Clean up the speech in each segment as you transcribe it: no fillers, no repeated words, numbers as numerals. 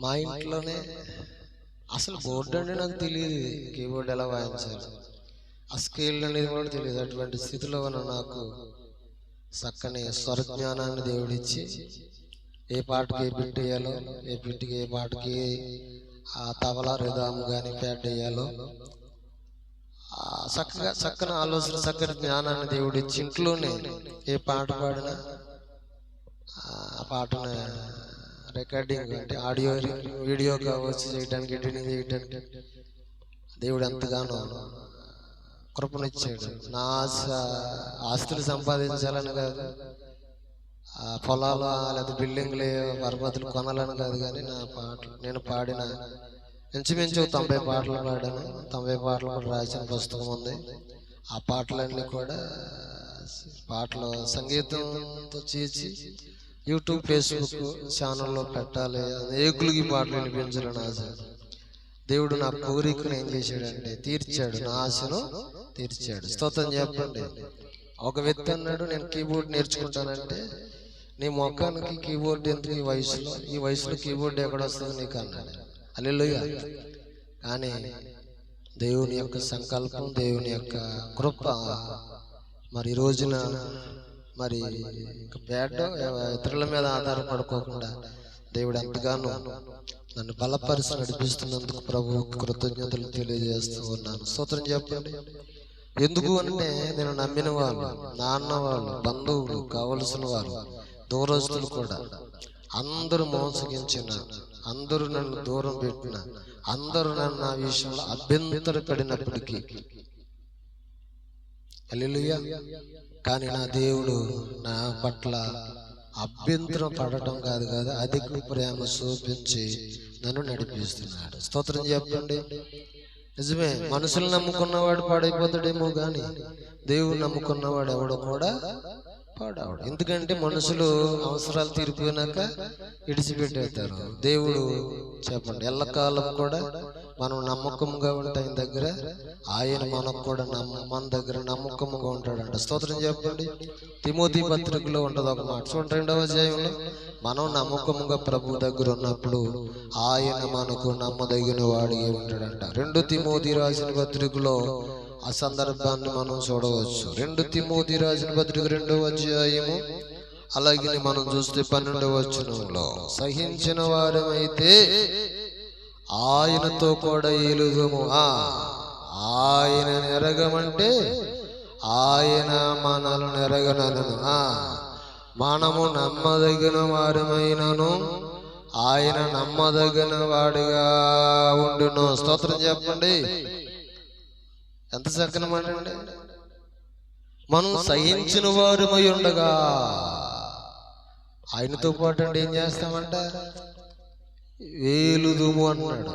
మా ఇంట్లోనే అసలు బోర్డు అంటే నాకు తెలియదు, కీబోర్డ్ ఎలా వాయించాలి, ఆ స్కేల్ అనేది కూడా తెలియదు. అటువంటి స్థితిలో ఉన్న నాకు చక్కని స్వరజ్ఞానాన్ని దేవుడిచ్చి ఏ పాటకి ఏ బిట్ వేయాలో, ఏ బిట్కి ఏ పాటకి ఆ తబలా రిధాము కానీ ప్యాడ్ వేయాలో చక్కని ఆలోచన, చక్కని జ్ఞానాన్ని దేవుడిచ్చి ఇంట్లోనే ఏ పాట పాడినా ఆ పాటను రికార్డింగ్ అంటే ఆడియో వీడియో కావచ్చు చేయడానికి, ఎడిటింగ్ చేయడానికి దేవుడు ఎంతగానో కృపనిచ్చాడు. నా ఆస్తులు సంపాదించాలని కాదు, పొలాలు లేదా బిల్డింగ్లు పర్వతాలు కొనాలని కాదు, కానీ నా పాటలు నేను పాడిన ఇంచుమించు 90 పాటలు పాడాను. 90 పాటలు కూడా రాసిన పుస్తకం ఉంది. ఆ పాటలన్నీ కూడా పాటలు సంగీతంతో చేసి యూట్యూబ్, ఫేస్బుక్ ఛానల్లో పెట్టాలి, అనేకులకి పాటలు వినిపించాలని ఆశ. దేవుడు నా కోరికను ఏం చేశాడంటే తీర్చాడు, నా ఆశను తీర్చాడు. స్తోత్రం చెప్పండి. ఒక వ్యక్తి అన్నాడు, నేను కీబోర్డ్ నేర్చుకుంటానంటే నీ మొఖానికి కీబోర్డ్ ఎందుకు ఈ వయసులో కీబోర్డ్ ఎక్కడ వస్తుంది నీకు అన్నాడు. హల్లెలూయా. కానీ దేవుని యొక్క సంకల్పం, దేవుని యొక్క కృప మరి ఈ రోజున మరి బ్యాడ్ ఇతరుల మీద ఆధారపడుకోకుండా దేవుడు ఎంతగానో నన్ను బలపరిచి నడిపిస్తున్నందుకు ప్రభువుకి కృతజ్ఞతలు తెలియజేస్తూ ఉన్నాను. స్తోత్రం చెప్పండి. ఎందుకు అంటే నేను నమ్మిన వాళ్ళు, నాన్న వాళ్ళు, బంధువులు, కావలసిన వారు, దూరస్తులు కూడా అందరూ మోసగించిన, అందరూ నన్ను దూరం పెట్టిన, అందరూ నన్ను నా విషయంలో అభ్యంతరపడినప్పటికీ హల్లెలూయా, కానీ నా దేవుడు నా పట్ల అభ్యంతరం పడటం కాదు కదా, అధిక ప్రేమ చూపించి నన్ను నడిపిస్తున్నాడు. స్తోత్రం చెప్పండి. నిజమే, మనుషులు నమ్ముకున్నవాడు పాడైపోతాడేమో కానీ దేవుడు నమ్ముకున్నవాడు ఎవడో కూడా పాడవాడు. ఎందుకంటే మనుషులు అవసరాలు తీరిపోయినాక విడిచిపెట్టేస్తారు. దేవుడు చెప్పండి ఎల్లకాలం కూడా మనం నమ్మకంగా ఉంటే ఆయన దగ్గర, ఆయన మనకు కూడా మన దగ్గర నమ్మకంగా ఉంటాడంట. స్తోత్రం చెప్పండి. తిమోతి పత్రికలో ఉంటది ఒక మాట, చూడండి 2వ అధ్యాయంలో, మనం నమ్మకంగా ప్రభు దగ్గర ఉన్నప్పుడు ఆయన మనకు నమ్మదగిన వాడిగా ఉంటాడంట. 2 తిమోతి రాసిన పత్రికలో ఆ సందర్భాన్ని మనం చూడవచ్చు. 2 తిమోతి రాసిన పత్రిక 2వ అధ్యాయము అలాగే మనం చూస్తే 12వ వచనంలో, సహించిన వారమైతే ఆయనతో కూడా ఏలుదుము. ఆయన ఎరగమంటే ఆయన మనల్ని ఎరగనను, మనము నమ్మదగిన వారమైనను ఆయన నమ్మదగిన వాడిగా ఉండును. స్తోత్రం చెప్పండి. ఎంత చక్కని మాట అండి. మనం సహించిన వారమై ఉండగా ఆయనతో పాటు అంటే ఏం చేస్తామంట, వేలుదుము అన్నాడు.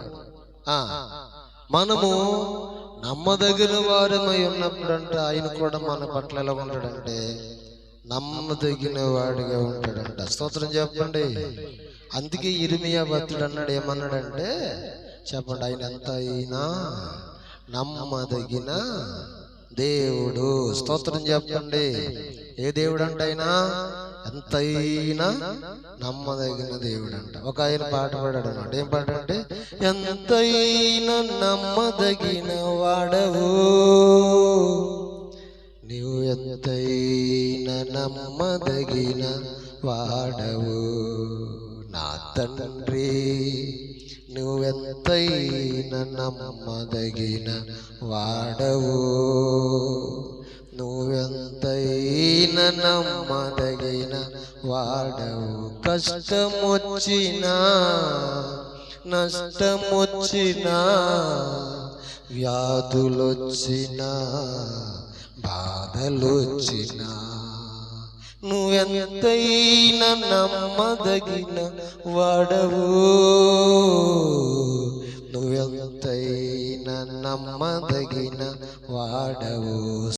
మనము నమ్మదగిన వారమై ఉన్నప్పుడు అంటే ఆయన కూడా మన పట్ల ఎలా ఉంటాడంటే నమ్మదగిన వాడిగా ఉంటాడంట. స్తోత్రం చెప్పండి. అందుకే ఇర్మియా భక్తుడు అన్నాడు, ఏమన్నాడంటే చెప్పండి, ఆయన ఎంత అయినా నమ్మదగిన దేవుడు. స్తోత్రం చెప్పండి. ఏ దేవుడు అంటే ఆయన ఎంతైనా నమ్మదగిన దేవుడు అంట. ఒక ఆయన పాట పాడాడు అన్నమాట. ఏం పాట అంటే, ఎంతైనా నమ్మదగిన వాడవు నీవు, ఎంతైనా నమ్మదగిన వాడవు నా తండ్రి, నువ్వెంతైనా నమ్మదగిన వాడవు, నువ్వెంతైనా నమ్మదగిన వాడవు. కష్టమొచ్చినా నష్టమొచ్చినా వ్యాధులొచ్చినా బాధలొచ్చినా నువ్వెంతైనా నమ్మదగిన వాడవు, నువ్వెంతైనా నమ్మదగిన వాడవు.